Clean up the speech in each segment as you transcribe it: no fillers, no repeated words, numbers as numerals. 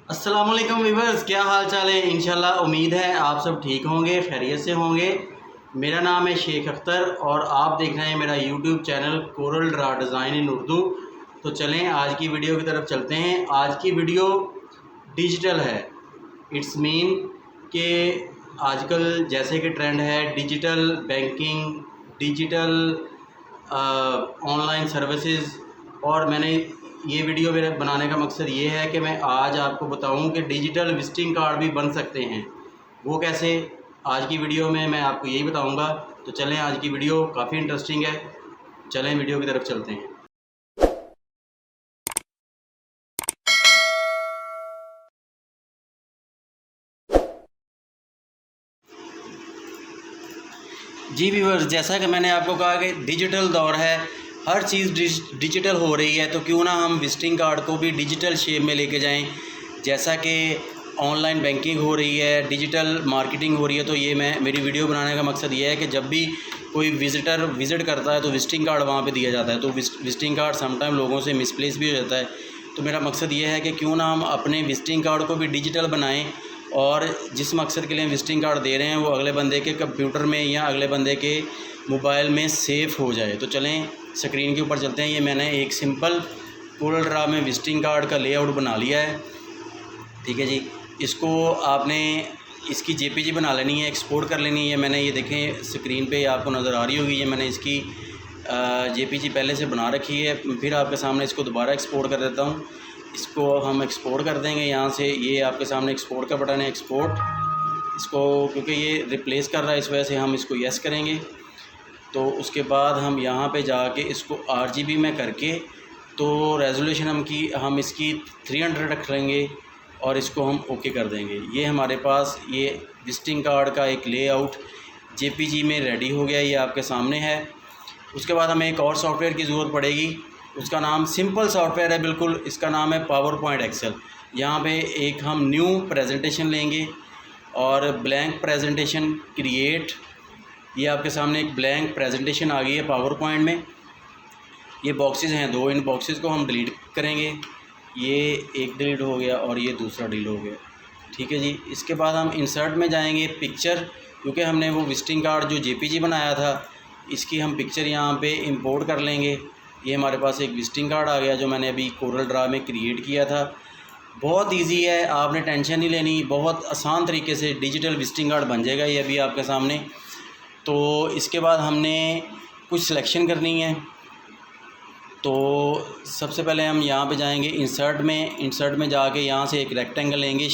अस्सलाम वालेकुम वीवर्स, क्या हाल चाल है। इंशाल्लाह उम्मीद है आप सब ठीक होंगे, खैरियत से होंगे। मेरा नाम है शेख अख्तर और आप देख रहे हैं मेरा YouTube channel Corel Draw design in Urdu. तो चलें आज की वीडियो की तरफ चलते हैं। आज की वीडियो डिजिटल है। इट्स मीन कि आजकल जैसे कि ट्रेंड है digital banking, digital online services. और मैंने ये वीडियो मेरे बनाने का मकसद ये है कि मैं आज आपको बताऊं कि डिजिटल विजिटिंग कार्ड भी बन सकते हैं। वो कैसे, आज की वीडियो में मैं आपको यही बताऊंगा। तो चलें, आज की वीडियो काफ़ी इंटरेस्टिंग है। चलें वीडियो की तरफ चलते हैं। जी व्यूअर्स, जैसा कि मैंने आपको कहा कि डिजिटल दौर है, हर चीज़ डिजिटल हो रही है, तो क्यों ना हम विजिटिंग कार्ड को भी डिजिटल शेप में लेके जाएं। जैसा कि ऑनलाइन बैंकिंग हो रही है, डिजिटल मार्केटिंग हो रही है, तो ये मेरी वीडियो बनाने का मकसद ये है कि जब भी कोई विज़िटर विज़िट करता है तो विजिटिंग कार्ड वहाँ पे दिया जाता है। तो विजिटिंग कार्ड समटाइम लोगों से मिसप्लेस भी हो जाता है। तो मेरा मकसद ये है कि क्यों ना हम अपने विजिटिंग कार्ड को भी डिजिटल बनाएँ और जिस मकसद के लिए विजिटिंग कार्ड दे रहे हैं वो अगले बंदे के कंप्यूटर में या अगले बंदे के मोबाइल में सेव हो जाए। तो चलें स्क्रीन के ऊपर चलते हैं। ये मैंने एक सिंपल कोरल ड्रा में विजिटिंग कार्ड का लेआउट बना लिया है। ठीक है जी, इसको आपने इसकी जेपीजी बना लेनी है, एक्सपोर्ट कर लेनी है। मैंने ये देखें स्क्रीन पे आपको नज़र आ रही होगी, ये मैंने इसकी जेपीजी पहले से बना रखी है। फिर आपके सामने इसको दोबारा एक्सपोर्ट कर देता हूँ। इसको हम एक्सपोर्ट कर देंगे यहाँ से। ये आपके सामने एक्सपोर्ट का बटन है, एक्सपोर्ट। इसको क्योंकि ये रिप्लेस कर रहा है इस वजह से हम इसको यस करेंगे। तो उसके बाद हम यहाँ पे जाके इसको RGB में करके तो रेजोल्यूशन हम इसकी 300 रख लेंगे और इसको हम ओके कर देंगे। ये हमारे पास ये विजिटिंग कार्ड का एक लेआउट JPG में रेडी हो गया, ये आपके सामने है। उसके बाद हमें एक और सॉफ्टवेयर की ज़रूरत पड़ेगी। उसका नाम सिंपल सॉफ्टवेयर है बिल्कुल, इसका नाम है पावर पॉइंट एक्सेल। यहाँ पे एक हम न्यू प्रेजेंटेशन लेंगे और ब्लैंक प्रेजेंटेशन क्रिएट। ये आपके सामने एक ब्लैंक प्रेजेंटेशन आ गई है पावर पॉइंट में। ये बॉक्सेस हैं दो, इन बॉक्सेस को हम डिलीट करेंगे। ये एक डिलीट हो गया और ये दूसरा डिलीट हो गया। ठीक है जी। इसके बाद हम इंसर्ट में जाएंगे, पिक्चर, क्योंकि हमने वो विजिटिंग कार्ड जो JPG बनाया था इसकी हम पिक्चर यहाँ पे इंपोर्ट कर लेंगे। ये हमारे पास एक विजिटिंग कार्ड आ गया जो मैंने अभी कोरल ड्रा में क्रिएट किया था। बहुत इजी है, आपने टेंशन नहीं लेनी, बहुत आसान तरीके से डिजिटल विजिटिंग कार्ड बन जाएगा ये अभी आपके सामने। तो इसके बाद हमने कुछ सिलेक्शन करनी है। तो सबसे पहले हम यहाँ पे जाएंगे इंसर्ट में जाके यहाँ से एक रेक्टेंगल लेंगे,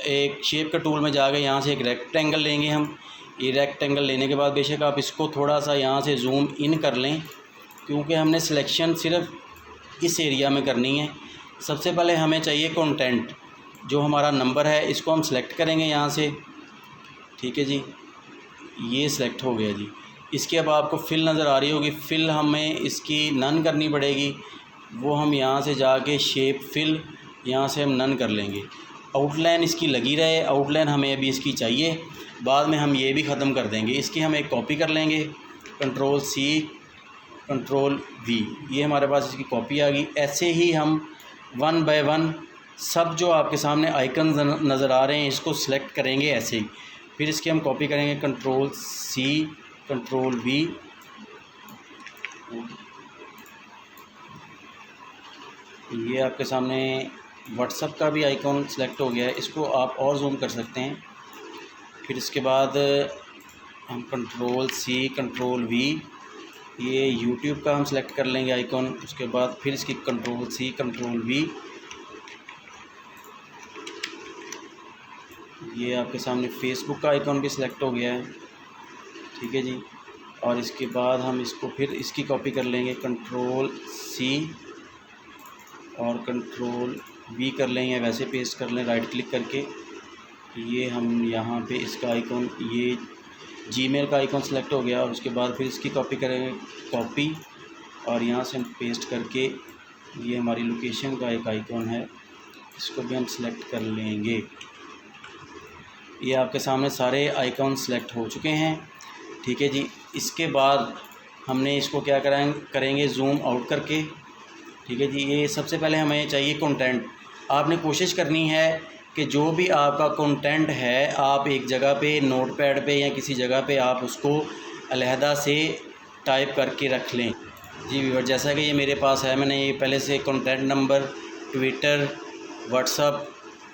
एक शेप का टूल में जाके यहाँ से एक रेक्टेंगल लेंगे हम। ये रेक्टेंगल लेने के बाद बेशक आप इसको थोड़ा सा यहाँ से जूम इन कर लें, क्योंकि हमने सिलेक्शन सिर्फ इस एरिया में करनी है। सबसे पहले हमें चाहिए कंटेंट, जो हमारा नंबर है इसको हम सिलेक्ट करेंगे यहाँ से। ठीक है जी, ये सिलेक्ट हो गया जी। इसकी अब आपको फिल नज़र आ रही होगी, फिल हमें इसकी नन करनी पड़ेगी। वो हम यहाँ से जाके शेप फिल, यहाँ से हम नन कर लेंगे। आउटलाइन इसकी लगी रहे, आउटलाइन हमें अभी इसकी चाहिए, बाद में हम ये भी ख़त्म कर देंगे। इसकी हम एक कॉपी कर लेंगे, Ctrl+C Ctrl+V, ये हमारे पास इसकी कॉपी आ गई। ऐसे ही हम वन बाय वन सब जो आपके सामने आइकन नज़र आ रहे हैं इसको सिलेक्ट करेंगे ऐसे ही। फिर इसकी हम कॉपी करेंगे, Ctrl+C Ctrl+V। ये आपके सामने व्हाट्सएप का भी आइकॉन सेलेक्ट हो गया है, इसको आप और जूम कर सकते हैं। फिर इसके बाद हम Ctrl+C Ctrl+V, ये यूट्यूब का हम सेलेक्ट कर लेंगे आइकॉन। उसके बाद फिर इसकी Ctrl+C Ctrl+V, ये आपके सामने फेसबुक का आइकॉन भी सिलेक्ट हो गया है। ठीक है जी। और इसके बाद हम इसको फिर इसकी कॉपी कर लेंगे, Ctrl+C और Ctrl+V कर लें या वैसे पेस्ट कर लें राइट क्लिक करके। ये हम यहाँ पे इसका आइकॉन, ये जीमेल का आइकॉन सेलेक्ट हो गया। और उसके बाद फिर इसकी कॉपी करेंगे, कॉपी, और यहाँ से हम पेस्ट करके ये हमारी लोकेशन का एक आइकॉन है, इसको भी हम सेलेक्ट कर लेंगे। ये आपके सामने सारे आइकॉन सेलेक्ट हो चुके हैं। ठीक है जी। इसके बाद हमने इसको क्या करेंगे, जूम आउट करके। ठीक है जी। ये सबसे पहले हमें चाहिए कंटेंट। आपने कोशिश करनी है कि जो भी आपका कंटेंट है आप एक जगह पे नोटपैड पे या किसी जगह पे आप उसको अलहदा से टाइप करके रख लें जी व्यूअर। जैसा कि ये मेरे पास है, मैंने ये पहले से contact number, Twitter, WhatsApp,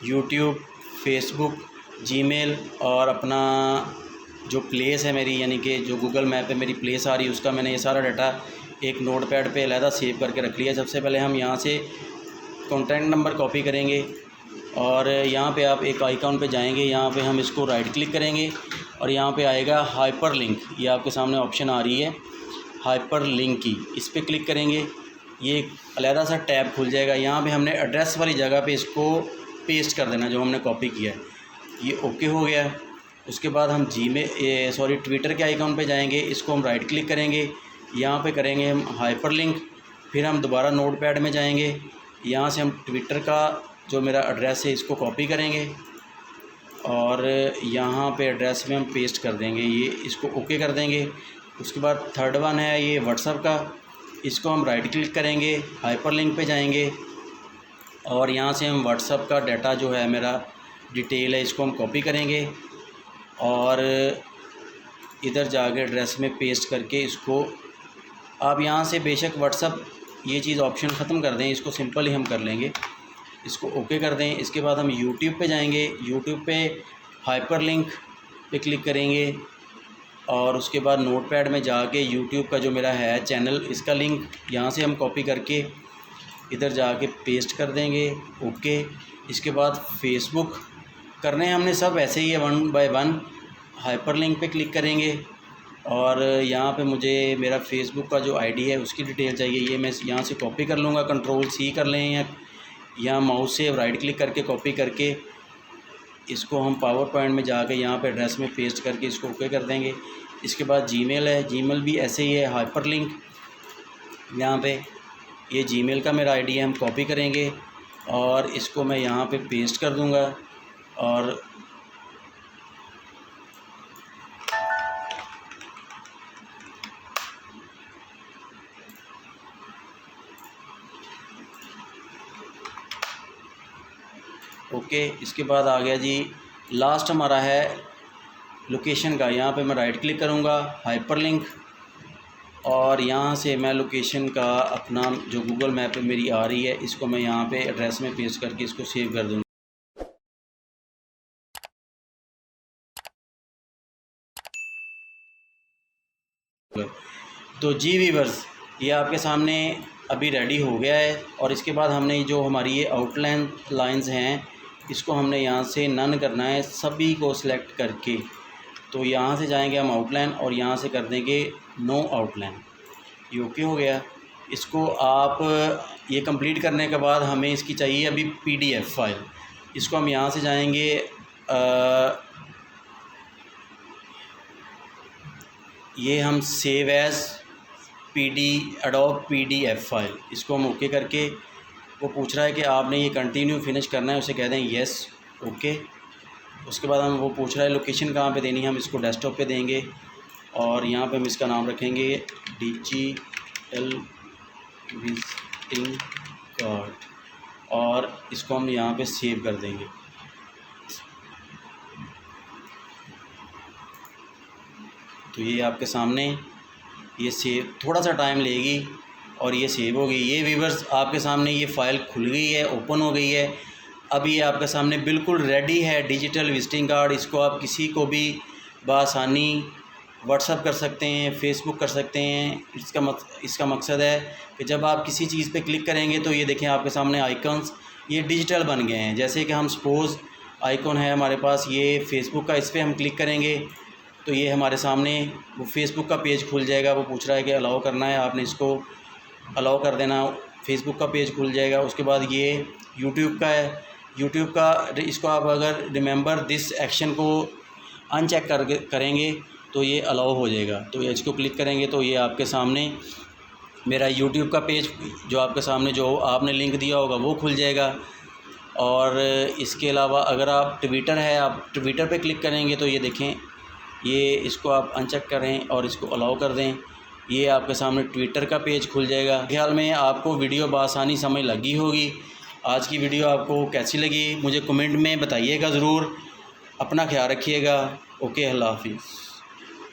YouTube, Facebook, Gmail और अपना जो प्लेस है मेरी, यानी कि जो गूगल मैप पे मेरी प्लेस आ रही है, उसका मैंने ये सारा डाटा एक नोटपैड पे अलहदा सेव करके रख लिया। सबसे पहले हम यहाँ से कॉन्टैक्ट नंबर कॉपी करेंगे और यहाँ पे आप एक आइकॉन पे जाएंगे, यहाँ पे हम इसको राइट क्लिक करेंगे और यहाँ पे आएगा हाइपर लिंक। ये आपके सामने ऑप्शन आ रही है हाइपर लिंक की, इस पर क्लिक करेंगे, ये एक अलहदा सा टैब खुल जाएगा। यहाँ पे हमने एड्रेस वाली जगह पे इसको पेस्ट कर देना जो हमने कॉपी किया है। ये ओके हो गया। उसके बाद हम ट्विटर के आइकॉन पे जाएंगे, इसको हम राइट क्लिक करेंगे, यहाँ पे करेंगे हम हाइपर लिंक, फिर हम दोबारा नोटपैड में जाएंगे, यहाँ से हम ट्विटर का जो मेरा एड्रेस है इसको कॉपी करेंगे और यहाँ पे एड्रेस में हम पेस्ट कर देंगे, ये इसको ओके कर देंगे। उसके बाद थर्ड वन है ये व्हाट्सअप का, इसको हम राइट क्लिक करेंगे, हाइपर लिंक पे जाएंगे और यहाँ से हम व्हाट्सअप का डाटा जो है मेरा डिटेल है इसको हम कॉपी करेंगे और इधर जाके एड्रेस में पेस्ट करके इसको आप यहाँ से बेशक व्हाट्सअप ये चीज़ ऑप्शन ख़त्म कर दें, इसको सिंपल ही हम कर लेंगे, इसको ओके कर दें। इसके बाद हम यूट्यूब पे जाएंगे, यूट्यूब पे हाइपर लिंक पे क्लिक करेंगे और उसके बाद नोटपैड में जाके यूट्यूब का जो मेरा है चैनल, इसका लिंक यहाँ से हम कॉपी करके इधर जाके पेस्ट कर देंगे, ओके। इसके बाद फेसबुक करने हमने सब ऐसे ही है, 1 बाय 1 हाइपर लिंक पे क्लिक करेंगे और यहाँ पे मुझे मेरा फेसबुक का जो आईडी है उसकी डिटेल चाहिए, ये मैं यहाँ से कॉपी कर लूँगा, कंट्रोल-C कर लें या यहाँ माउस से राइट क्लिक करके कॉपी करके इसको हम पावर पॉइंट में जाके यहाँ पे एड्रेस में पेस्ट करके इसको ओके कर देंगे। इसके बाद जीमेल है, जीमेल भी ऐसे ही है हाइपर लिंक, यहाँ पे ये जीमेल का मेरा आईडी है, हम कॉपी करेंगे और इसको मैं यहाँ पे पेस्ट कर दूँगा और ओके। इसके बाद आ गया जी लास्ट हमारा है लोकेशन का, यहाँ पे मैं राइट क्लिक करूँगा, हाइपर लिंक और यहाँ से मैं लोकेशन का अपना जो गूगल मैप पे मेरी आ रही है इसको मैं यहाँ पे एड्रेस में पेस्ट करके इसको सेव कर दूँगा। तो जी व्यूअर्स, ये आपके सामने अभी रेडी हो गया है और इसके बाद हमने जो हमारी ये आउटलाइन लाइंस हैं इसको हमने यहाँ से नन करना है, सभी को सिलेक्ट करके। तो यहाँ से जाएंगे हम आउटलाइन और यहाँ से कर देंगे नो आउटलाइन, ये ओके हो गया। इसको आप ये कंप्लीट करने के बाद हमें इसकी चाहिए अभी PDF फाइल, इसको हम यहाँ से जाएंगे ये हम save as adobe PDF file, इसको हम ओके करके वो पूछ रहा है कि आपने ये कंटिन्यू फिनिश करना है, उसे कह दें येस, ओके। उसके बाद हम वो पूछ रहा है लोकेशन कहाँ पे देनी है, हम इसको डेस्कटॉप पे देंगे और यहाँ पे हम इसका नाम रखेंगे डिजिटल विजिटिंग कार्ड और इसको हम यहाँ पे सेव कर देंगे। तो ये आपके सामने ये सेव, थोड़ा सा टाइम लेगी और ये सेव हो गई। ये व्यूअर्स आपके सामने ये फ़ाइल खुल गई है, ओपन हो गई है। अब ये आपके सामने बिल्कुल रेडी है डिजिटल विजिटिंग कार्ड। इसको आप किसी को भी बआसानी व्हाट्सअप कर सकते हैं, फेसबुक कर सकते हैं। इसका मकसद है कि जब आप किसी चीज़ पे क्लिक करेंगे तो ये देखें आपके सामने आइकन्स ये डिजिटल बन गए हैं। जैसे कि हम सपोज़ आइकॉन है हमारे पास ये फेसबुक का, इस पर हम क्लिक करेंगे तो ये हमारे सामने वो फेसबुक का पेज खुल जाएगा। वो पूछ रहा है कि अलाउ करना है, आपने इसको अलाउ कर देना, फेसबुक का पेज खुल जाएगा। उसके बाद ये यूट्यूब का है, यूट्यूब का इसको आप अगर रिमेंबर दिस एक्शन को अनचेक करेंगे तो ये अलाउ हो जाएगा। तो ये इसको क्लिक करेंगे तो ये आपके सामने मेरा यूट्यूब का पेज जो आपके सामने जो आपने लिंक दिया होगा वो खुल जाएगा। और इसके अलावा अगर आप ट्विटर है, आप ट्विटर पे क्लिक करेंगे तो ये देखें ये इसको आप अनचेक करें और इसको अलाउ कर दें ये आपके सामने ट्विटर का पेज खुल जाएगा। ख्याल में आपको वीडियो बआसानी समझ लगी होगी। आज की वीडियो आपको कैसी लगी मुझे कमेंट में बताइएगा ज़रूर। अपना ख्याल रखिएगा। ओके, अल्लाह हाफिज़।